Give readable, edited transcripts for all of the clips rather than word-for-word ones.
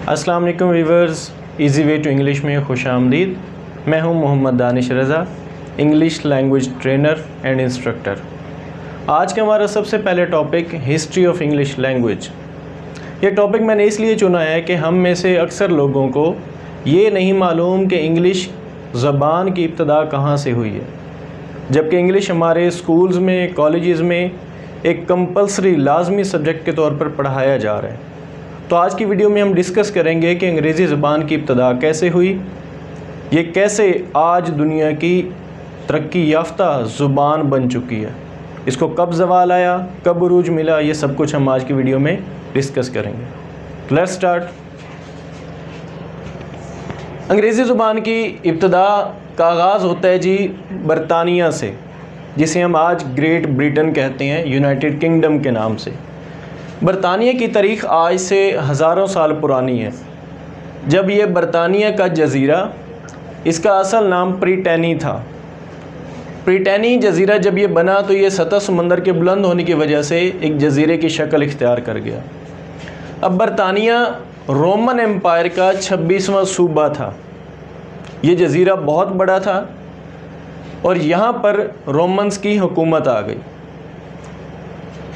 अस्सलाम वालेकुम viewers, easy way to English में खुश आमदीद। मैं हूं Mohammad Danish Raza, English language trainer and instructor. आज का हमारा सबसे पहले topic history of English language. ये टॉपिक मैंने इसलिए चुना है कि हम में से अक्सर लोगों को ये नहीं मालूम कि इंग्लिश ज़बान की इब्तदा कहाँ से हुई है, जबकि इंग्लिश हमारे स्कूल्स में, कॉलेजेस में एक कंपल्सरी लाजमी सब्जेक्ट के तौर पर पढ़ाया जा रहा है। तो आज की वीडियो में हम डिस्कस करेंगे कि अंग्रेज़ी ज़बान की इब्तदा कैसे हुई, ये कैसे आज दुनिया की तरक्की याफ्ता ज़ुबान बन चुकी है, इसको कब ज़वाल आया, कब उरूज मिला, ये सब कुछ हम आज की वीडियो में डिस्कस करेंगे। Let's start. अंग्रेज़ी ज़ुबान की इब्तदा का आगाज़ होता है जी बरतानिया से, जिसे हम आज ग्रेट ब्रिटेन कहते हैं, यूनाइटेड किंगडम के नाम से। बरतानिया की तारीख़ आज से हज़ारों साल पुरानी है। जब ये बरतानिया का जज़ीरा, इसका असल नाम प्रिटैनी था। प्रिटैनी जज़ीरा जब ये बना तो ये सतह समंदर के बुलंद होने की वजह से एक जज़ीरे की शक्ल इख्तियार कर गया। अब बरतानिया रोमन एम्पायर का 26वां सूबा था। ये जज़ीरा बहुत बड़ा था और यहाँ पर रोमन्स की हुकूमत आ गई।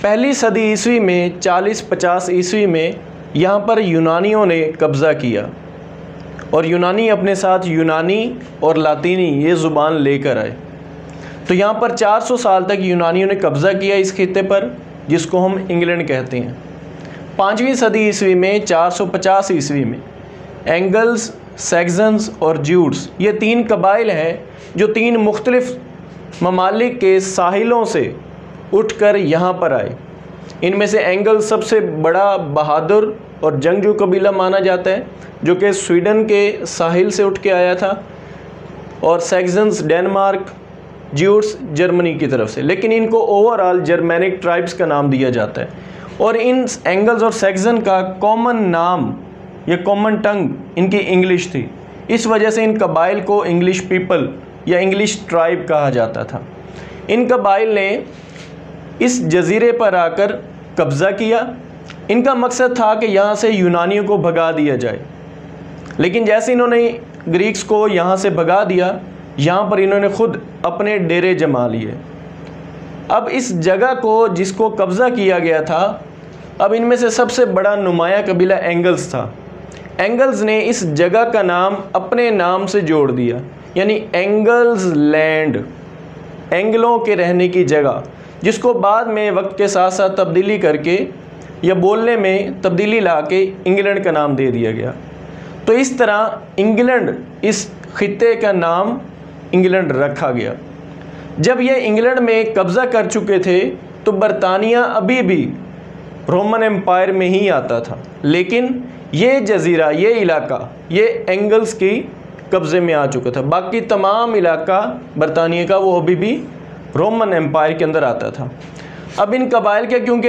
पहली सदी ईस्वी में 40-50 ईस्वी में यहाँ पर यूनानियों ने कब्ज़ा किया और यूनानी अपने साथ यूनानी और लातीनी ये ज़ुबान लेकर आए। तो यहाँ पर 400 साल तक यूनानियों ने कब्ज़ा किया इस खित्ते पर, जिसको हम इंग्लैंड कहते हैं। 5वीं सदी ईस्वी में 450 ईस्वी में एंगल्स, सैक्सन्स और ज्यूट्स ये 3 कबाइल हैं जो 3 मुख्तलिफ ममालिक के साहिलों से उठकर यहाँ पर आए। इनमें से एंगल सबसे बड़ा, बहादुर और जंगजू कबीला माना जाता है, जो कि स्वीडन के साहिल से उठ के आया था, और सैक्सन्स डेनमार्क, ज्यूट्स जर्मनी की तरफ से। लेकिन इनको ओवरऑल जर्मैनिक ट्राइब्स का नाम दिया जाता है। और इन एंगल्स और सैक्सन का कॉमन नाम या कॉमन टंग इनकी इंग्लिश थी। इस वजह से इन कबाइल को इंग्लिश पीपल या इंग्लिश ट्राइब कहा जाता था। इन कबाइल ने इस जज़ीरे पर आकर कब्ज़ा किया। इनका मकसद था कि यहाँ से यूनानियों को भगा दिया जाए, लेकिन जैसे इन्होंने ग्रीक्स को यहाँ से भगा दिया, यहाँ पर इन्होंने ख़ुद अपने डेरे जमा लिए। अब इस जगह को जिसको कब्ज़ा किया गया था, अब इनमें से सबसे बड़ा नुमाया कबीला एंगल्स था। एंगल्स ने इस जगह का नाम अपने नाम से जोड़ दिया, यानी एंगल्स लैंड, एंगलों के रहने की जगह, जिसको बाद में वक्त के साथ साथ तब्दीली करके या बोलने में तब्दीली ला के इंग्लैंड का नाम दे दिया गया। तो इस तरह इंग्लैंड, इस खित्ते का नाम इंग्लैंड रखा गया। जब ये इंग्लैंड में कब्ज़ा कर चुके थे तो बरतानिया अभी भी रोमन एम्पायर में ही आता था, लेकिन ये जज़ीरा, ये इलाका, ये एंगल्स की कब्ज़े में आ चुका था। बाकी तमाम इलाका बरतानिया का वो अभी भी रोमन एम्पायर के अंदर आता था। अब इन कबाइल के क्योंकि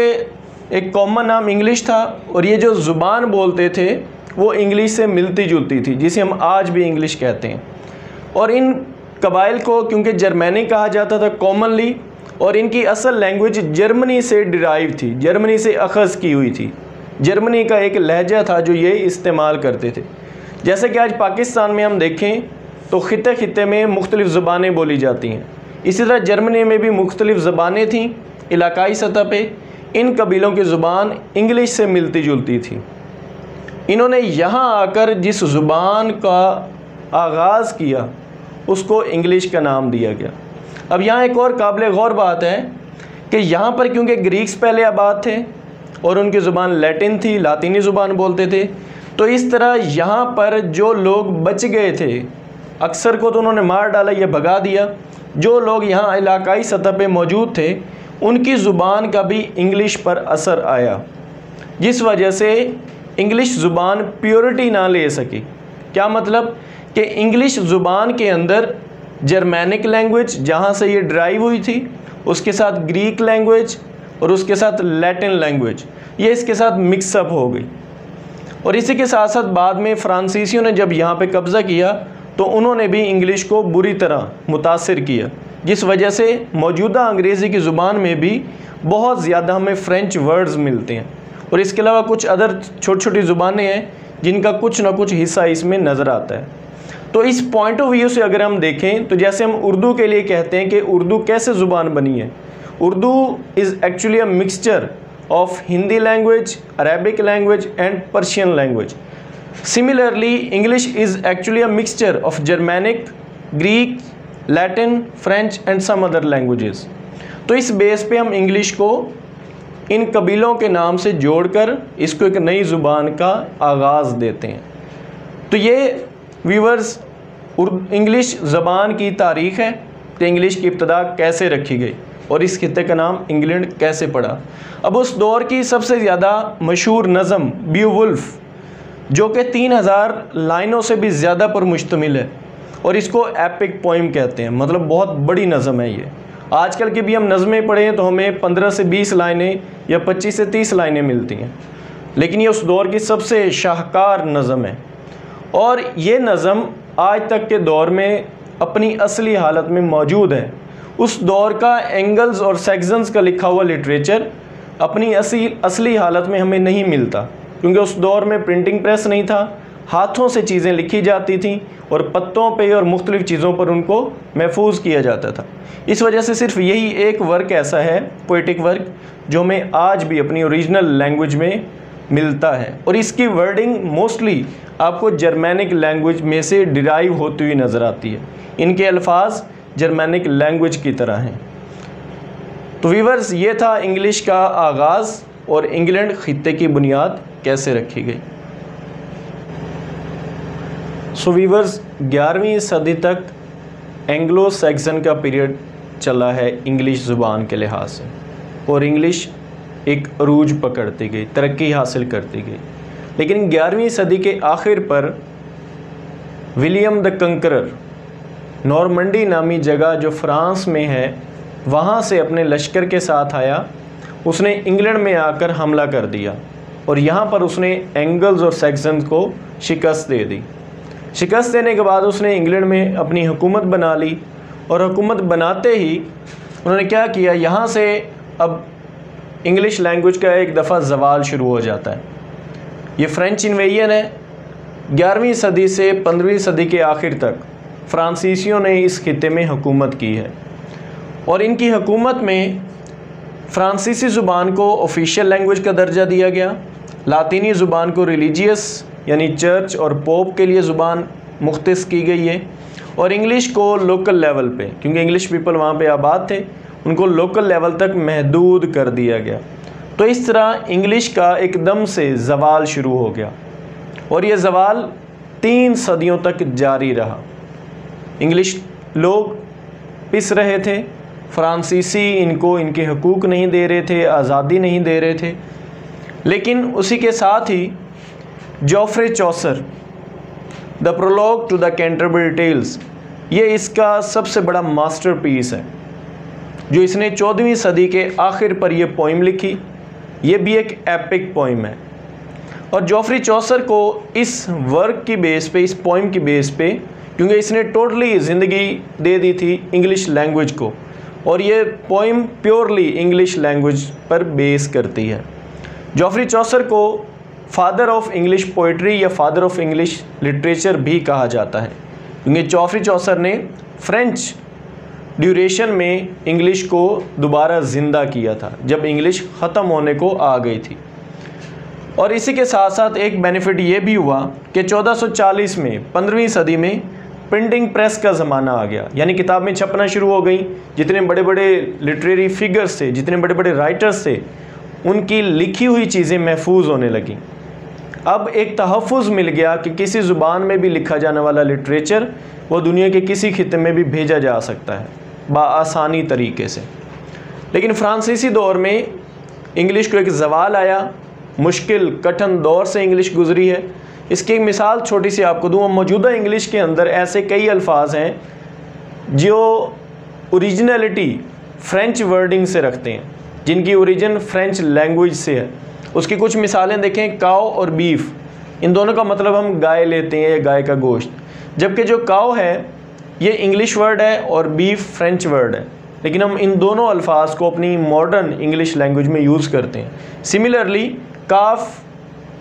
एक कॉमन नाम इंग्लिश था और ये जो ज़ुबान बोलते थे वो इंग्लिश से मिलती जुलती थी, जिसे हम आज भी इंग्लिश कहते हैं। और इन कबाइल को क्योंकि जर्मैनिक कहा जाता था कॉमनली, और इनकी असल लैंग्वेज जर्मनी से डिराइव थी, जर्मनी से अखज़ की हुई थी। जर्मनी का एक लहजा था जो ये इस्तेमाल करते थे। जैसे कि आज पाकिस्तान में हम देखें तो खित्ते खित्ते में मुख्तलिफ़ ज़ुबानें बोली जाती हैं, इसी तरह जर्मनी में भी मुख्तलिफ़ ज़बानें थीं। इलाकाई सतह पे इन कबीलों की ज़ुबान इंग्लिश से मिलती जुलती थी। इन्होंने यहाँ आकर जिस ज़ुबान का आगाज़ किया उसको इंग्लिश का नाम दिया गया। अब यहाँ एक और काबिल गौर बात है कि यहाँ पर क्योंकि ग्रीक्स पहले आबाद थे और उनकी ज़ुबान लैटिन थी, लातीनी ज़ुबान बोलते थे, तो इस तरह यहाँ पर जो लोग बच गए थे, अक्सर को तो उन्होंने मार डाला या भगा दिया। जो लोग यहाँ इलाकाई सतह पे मौजूद थे उनकी ज़ुबान का भी इंग्लिश पर असर आया, जिस वजह से इंग्लिश ज़ुबान प्योरिटी ना ले सकी। क्या मतलब कि इंग्लिश ज़ुबान के अंदर जर्मैनिक लैंग्वेज जहाँ से ये ड्राइव हुई थी, उसके साथ ग्रीक लैंग्वेज और उसके साथ लैटिन लैंग्वेज, ये इसके साथ मिक्सअप हो गई। और इसी के साथ साथ बाद में फ्रांसीसियों ने जब यहाँ पे कब्ज़ा किया तो उन्होंने भी इंग्लिश को बुरी तरह मुतासिर किया, जिस वजह से मौजूदा अंग्रेज़ी की ज़ुबान में भी बहुत ज़्यादा हमें फ़्रेंच वर्ड्स मिलते हैं। और इसके अलावा कुछ अदर छोटी छोटी ज़ुबानें हैं जिनका कुछ ना कुछ हिस्सा इसमें नज़र आता है। तो इस पॉइंट ऑफ व्यू से अगर हम देखें तो जैसे हम उर्दू के लिए कहते हैं कि उर्दू कैसे ज़ुबान बनी है, Urdu is actually a mixture of Hindi language, Arabic language and Persian language. Similarly English is actually a mixture of Germanic, Greek, Latin, French and some other languages. तो इस बेस पे हम इंग्लिश को इन कबीलों के नाम से जोड़कर इसको एक नई ज़ुबान का आगाज़ देते हैं। तो ये व्यूवर्स इंग्लिश ज़बान की तारीख़ है कि इंग्लिश की इब्तदा कैसे रखी गई और इस खित्ते का नाम इंग्लैंड कैसे पड़ा। अब उस दौर की सबसे ज़्यादा मशहूर नज़म बीवुल्फ, जो कि 3000 लाइनों से भी ज़्यादा पर मुश्तमिल है और इसको एपिक पोइम कहते हैं, मतलब बहुत बड़ी नज़म है ये। आजकल की भी हम नज़में पढ़ें तो हमें 15 से 20 लाइनें या 25 से 30 लाइनें मिलती हैं, लेकिन ये उस दौर की सबसे शाहकार नज़म है। और ये नज़म आज तक के दौर में अपनी असली हालत में मौजूद है। उस दौर का एंगल्स और सेक्शंस का लिखा हुआ लिटरेचर अपनी असली हालत में हमें नहीं मिलता, क्योंकि उस दौर में प्रिंटिंग प्रेस नहीं था, हाथों से चीज़ें लिखी जाती थीं और पत्तों पे और मुख्तलिफ़ चीज़ों पर उनको महफूज किया जाता था। इस वजह से सिर्फ यही एक वर्क ऐसा है, पोइटिक वर्क, जो हमें आज भी अपनी ओरिजिनल लैंग्वेज में मिलता है और इसकी वर्डिंग मोस्टली आपको जर्मैनिक लैंग्वेज में से डिराइव होती हुई नज़र आती है। इनके अल्फाज जर्मैनिक लैंग्वेज की तरह हैं। तो व्यूअर्स, ये था इंग्लिश का आगाज़ और इंग्लैंड खित्ते की बुनियाद कैसे रखी गई। सो व्यूअर्स, 11वीं सदी तक एंग्लो सैक्सन का पीरियड चला है इंग्लिश ज़ुबान के लिहाज से और इंग्लिश एक अरूज पकड़ती गई, तरक्की हासिल करती गई। लेकिन 11वीं सदी के आखिर पर विलियम द कंकरर नॉर्मंडी नामी जगह जो फ्रांस में है, वहाँ से अपने लश्कर के साथ आया। उसने इंग्लैंड में आकर हमला कर दिया और यहाँ पर उसने एंगल्स और सैक्सन्स को शिकस्त दे दी। शिकस्त देने के बाद उसने इंग्लैंड में अपनी हुकूमत बना ली और हुकूमत बनाते ही उन्होंने क्या किया, यहाँ से अब इंग्लिश लैंग्वेज का एक दफ़ा ज़वाल शुरू हो जाता है। ये फ्रेंच इन्वेजन है। 11वीं सदी से 15वीं सदी के आखिर तक फ्रांसीसियों ने इस खित्ते में हुकूमत की है और इनकी हुकूमत में फ्रांसीसी ज़ुबान को ऑफिशियल लैंग्वेज का दर्जा दिया गया, लातीनी ज़ुबान को रिलीजियस यानी चर्च और पोप के लिए ज़ुबान मुख्तस की गई है और इंग्लिश को लोकल लेवल पे, क्योंकि इंग्लिश पीपल वहाँ पे आबाद थे, उनको लोकल लेवल तक महदूद कर दिया गया। तो इस तरह इंग्लिश का एकदम से ज़वाल शुरू हो गया और ये ज़वाल 3 सदियों तक जारी रहा। इंग्लिश लोग पिस रहे थे, फ्रांसीसी इनको इनके हकूक़ नहीं दे रहे थे, आज़ादी नहीं दे रहे थे। लेकिन उसी के साथ ही Geoffrey Chaucer the prologue to the Canterbury Tales, ये इसका सबसे बड़ा मास्टरपीस है जो इसने 14वीं सदी के आखिर पर यह पोइम लिखी। ये भी एक एपिक पोइम है और जोफ्री चौसर को इस वर्क की बेस पे, इस पोइम की बेस पे, क्योंकि इसने टोटली ज़िंदगी दे दी थी इंग्लिश लैंग्वेज को और ये पोइम प्योरली इंग्लिश लैंग्वेज पर बेस करती है। जोफ्री चौसर को फादर ऑफ इंग्लिश पोइट्री या फादर ऑफ इंग्लिश लिटरेचर भी कहा जाता है, क्योंकि जोफ्री चौसर ने फ्रेंच ड्यूरेशन में इंग्लिश को दोबारा ज़िंदा किया था जब इंग्लिश ख़त्म होने को आ गई थी। और इसी के साथ साथ एक बेनिफिट ये भी हुआ कि 1440 में 15वीं सदी में प्रिंटिंग प्रेस का ज़माना आ गया, यानी किताबें छपना शुरू हो गई। जितने बड़े बड़े लिटरेरी फिगर्स थे, जितने बड़े बड़े राइटर्स थे, उनकी लिखी हुई चीज़ें महफूज होने लगीं। अब एक तहफ़्फ़ुज़ मिल गया कि किसी ज़ुबान में भी लिखा जाने वाला लिटरेचर वो दुनिया के किसी खित्ते में भी भेजा जा सकता है बआसानी तरीके से। लेकिन फ्रांसीसी दौर में इंग्लिश को एक ज़वाल आया, मुश्किल कठिन दौर से इंग्लिश गुज़री है। इसकी एक मिसाल छोटी सी आपको दूँ। मौजूदा इंग्लिश के अंदर ऐसे कई अल्फाज हैं जो ओरिजिनलिटी फ्रेंच वर्डिंग से रखते हैं, जिनकी ओरिजिन फ्रेंच लैंग्वेज से है। उसकी कुछ मिसालें देखें, काव और बीफ, इन दोनों का मतलब हम गाय लेते हैं या गाय का गोश्त, जबकि जो काव है ये इंग्लिश वर्ड है और बीफ फ्रेंच वर्ड है, लेकिन हम इन दोनों अल्फाज को अपनी मॉडर्न इंग्लिश लैंग्वेज में यूज़ करते हैं। सिमिलरली काफ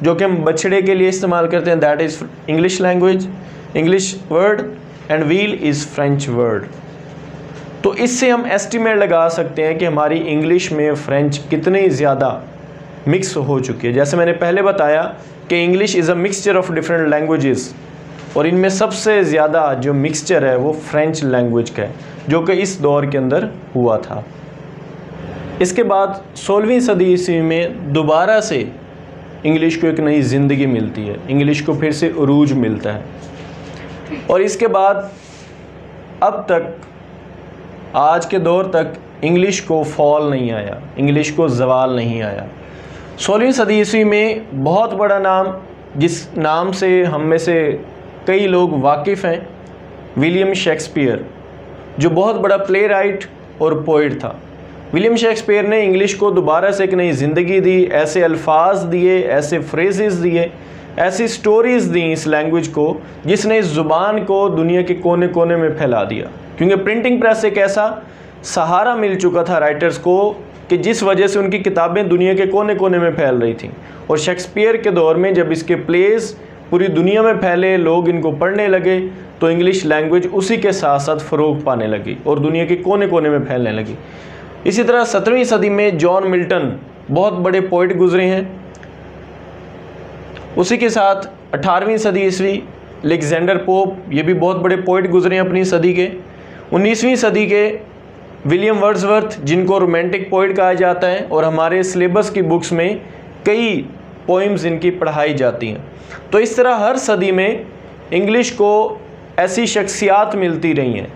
जो कि हम बछड़े के लिए इस्तेमाल करते हैं, that is English language, English word, and wheel is French word. तो इससे हम एस्टिमेट लगा सकते हैं कि हमारी इंग्लिश में फ्रेंच कितनी ज़्यादा मिक्स हो चुकी है। जैसे मैंने पहले बताया कि English is a mixture of different languages, और इनमें सबसे ज़्यादा जो मिक्सचर है वो फ्रेंच लैंग्वेज का है, जो कि इस दौर के अंदर हुआ था। इसके बाद 16वीं सदी ईस्वी में दोबारा से इंग्लिश को एक नई ज़िंदगी मिलती है, इंग्लिश को फिर से उरूज मिलता है, और इसके बाद अब तक आज के दौर तक इंग्लिश को फॉल नहीं आया, इंग्लिश को ज़वाल नहीं आया। 16वीं सदी ईस्वी में बहुत बड़ा नाम, जिस नाम से हम में से कई लोग वाकिफ़ हैं, विलियम शेक्सपियर, जो बहुत बड़ा प्ले राइट और पोइट था। विलियम शेक्सपियर ने इंग्लिश को दोबारा से एक नई ज़िंदगी दी, ऐसे अल्फाज दिए, ऐसे फ्रेजेस दिए, ऐसी स्टोरीज़ दी इस लैंग्वेज को, जिसने इस ज़ुबान को दुनिया के कोने कोने में फैला दिया। क्योंकि प्रिंटिंग प्रेस एक ऐसा सहारा मिल चुका था राइटर्स को कि जिस वजह से उनकी किताबें दुनिया के कोने कोने में फैल रही थीं। और शेक्सपियर के दौर में जब इसके प्लेस पूरी दुनिया में फैले, लोग इनको पढ़ने लगे, तो इंग्लिश लैंग्वेज उसी के साथ साथ फ़रोग पाने लगी और दुनिया के कोने कोने में फैलने लगी। इसी तरह 17वीं सदी में जॉन मिल्टन बहुत बड़े पोइट गुजरे हैं। उसी के साथ 18वीं सदी ईस्वी अलेक्जेंडर पोप, ये भी बहुत बड़े पोइट गुजरे हैं अपनी सदी के। 19वीं सदी के विलियम वर्ड्सवर्थ, जिनको रोमांटिक पोइट कहा जाता है, और हमारे सिलेबस की बुक्स में कई पोइम्स इनकी पढ़ाई जाती हैं। तो इस तरह हर सदी में इंग्लिश को ऐसी शख्सियात मिलती रही हैं,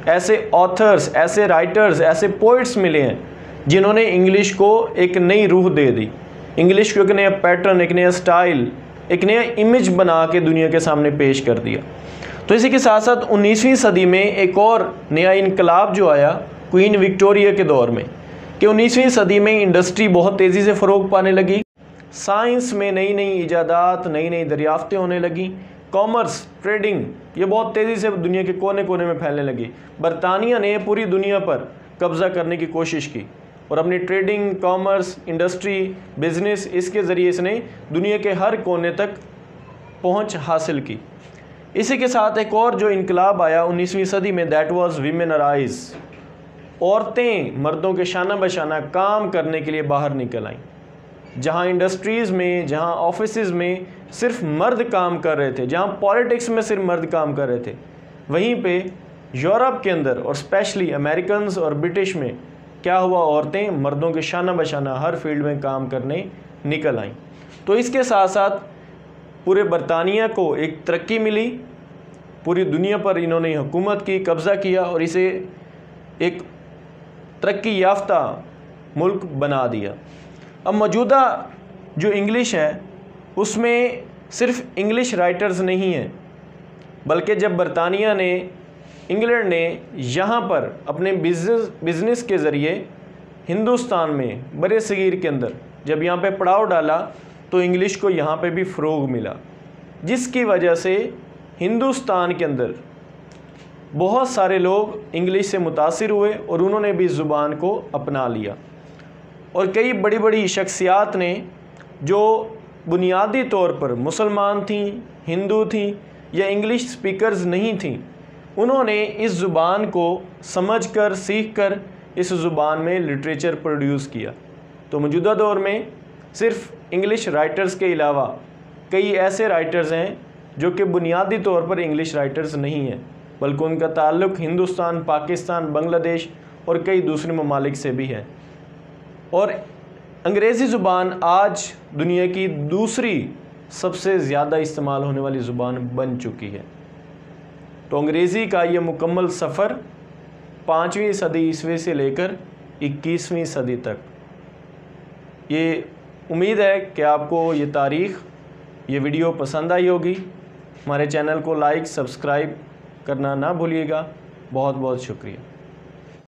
ऐसे ऑथर्स, ऐसे राइटर्स, ऐसे पोइट्स मिले हैं जिन्होंने इंग्लिश को एक नई रूह दे दी, इंग्लिश को एक नया पैटर्न, एक नया स्टाइल, एक नया इमेज बना के दुनिया के सामने पेश कर दिया। तो इसी के साथ साथ 19वीं सदी में एक और नया इनकलाब जो आया क्वीन विक्टोरिया के दौर में, कि 19वीं सदी में इंडस्ट्री बहुत तेज़ी से फ़रोग पाने लगी, साइंस में नई नई इजादात, नई नई दरियाफ्तें होने लगी, कॉमर्स, ट्रेडिंग, ये बहुत तेज़ी से दुनिया के कोने कोने में फैलने लगी। बरतानिया ने पूरी दुनिया पर कब्ज़ा करने की कोशिश की और अपनी ट्रेडिंग, कॉमर्स, इंडस्ट्री, बिजनेस, इसके ज़रिए इसने दुनिया के हर कोने तक पहुंच हासिल की। इसी के साथ एक और जो इनकलाब आया 19वीं सदी में, दैट वाज विमेन अराइज। औरतें मर्दों के शाना बशाना काम करने के लिए बाहर निकल आईं। जहां इंडस्ट्रीज़ में, जहां ऑफिसेज में सिर्फ मर्द काम कर रहे थे, जहां पॉलिटिक्स में सिर्फ मर्द काम कर रहे थे, वहीं पे यूरोप के अंदर और स्पेशली अमेरिकन और ब्रिटिश में क्या हुआ, औरतें मर्दों के शाना बशाना हर फील्ड में काम करने निकल आईं। तो इसके साथ साथ पूरे बरतानिया को एक तरक्की मिली, पूरी दुनिया पर इन्होंने हुकूमत की, कब्ज़ा किया और इसे एक तरक्की याफ्ता मुल्क बना दिया। अब मौजूदा जो इंग्लिश है उसमें सिर्फ इंग्लिश राइटर्स नहीं हैं, बल्कि जब बरतानिया ने, इंग्लैंड ने यहाँ पर अपने बिज़नेस के ज़रिए हिंदुस्तान में बड़े सगीर के अंदर जब यहाँ पे पड़ाव डाला, तो इंग्लिश को यहाँ पे भी फ़रोग मिला, जिसकी वजह से हिंदुस्तान के अंदर बहुत सारे लोग इंग्लिश से मुतासिर हुए और उन्होंने भी इस ज़ुबान को अपना लिया। और कई बड़ी बड़ी शख्सियात ने जो बुनियादी तौर पर मुसलमान थीं, हिंदू थीं या इंग्लिश स्पीकर्स नहीं थीं, उन्होंने इस ज़ुबान को समझकर, सीखकर इस ज़ुबान में लिटरेचर प्रोड्यूस किया। तो मौजूदा दौर में सिर्फ इंग्लिश राइटर्स के अलावा कई ऐसे राइटर्स हैं जो कि बुनियादी तौर पर इंग्लिश राइटर्स नहीं हैं, बल्कि उनका ताल्लुक़ हिंदुस्तान, पाकिस्तान, बांग्लादेश और कई दूसरे ममालिक से भी है। और अंग्रेज़ी ज़ुबान आज दुनिया की दूसरी सबसे ज़्यादा इस्तेमाल होने वाली ज़ुबान बन चुकी है। तो अंग्रेज़ी का ये मुकम्मल सफ़र 5वीं सदी ईस्वी से लेकर 21वीं सदी तक, ये उम्मीद है कि आपको ये तारीख़, ये वीडियो पसंद आई होगी। हमारे चैनल को लाइक, सब्सक्राइब करना ना भूलिएगा। बहुत बहुत शुक्रिया।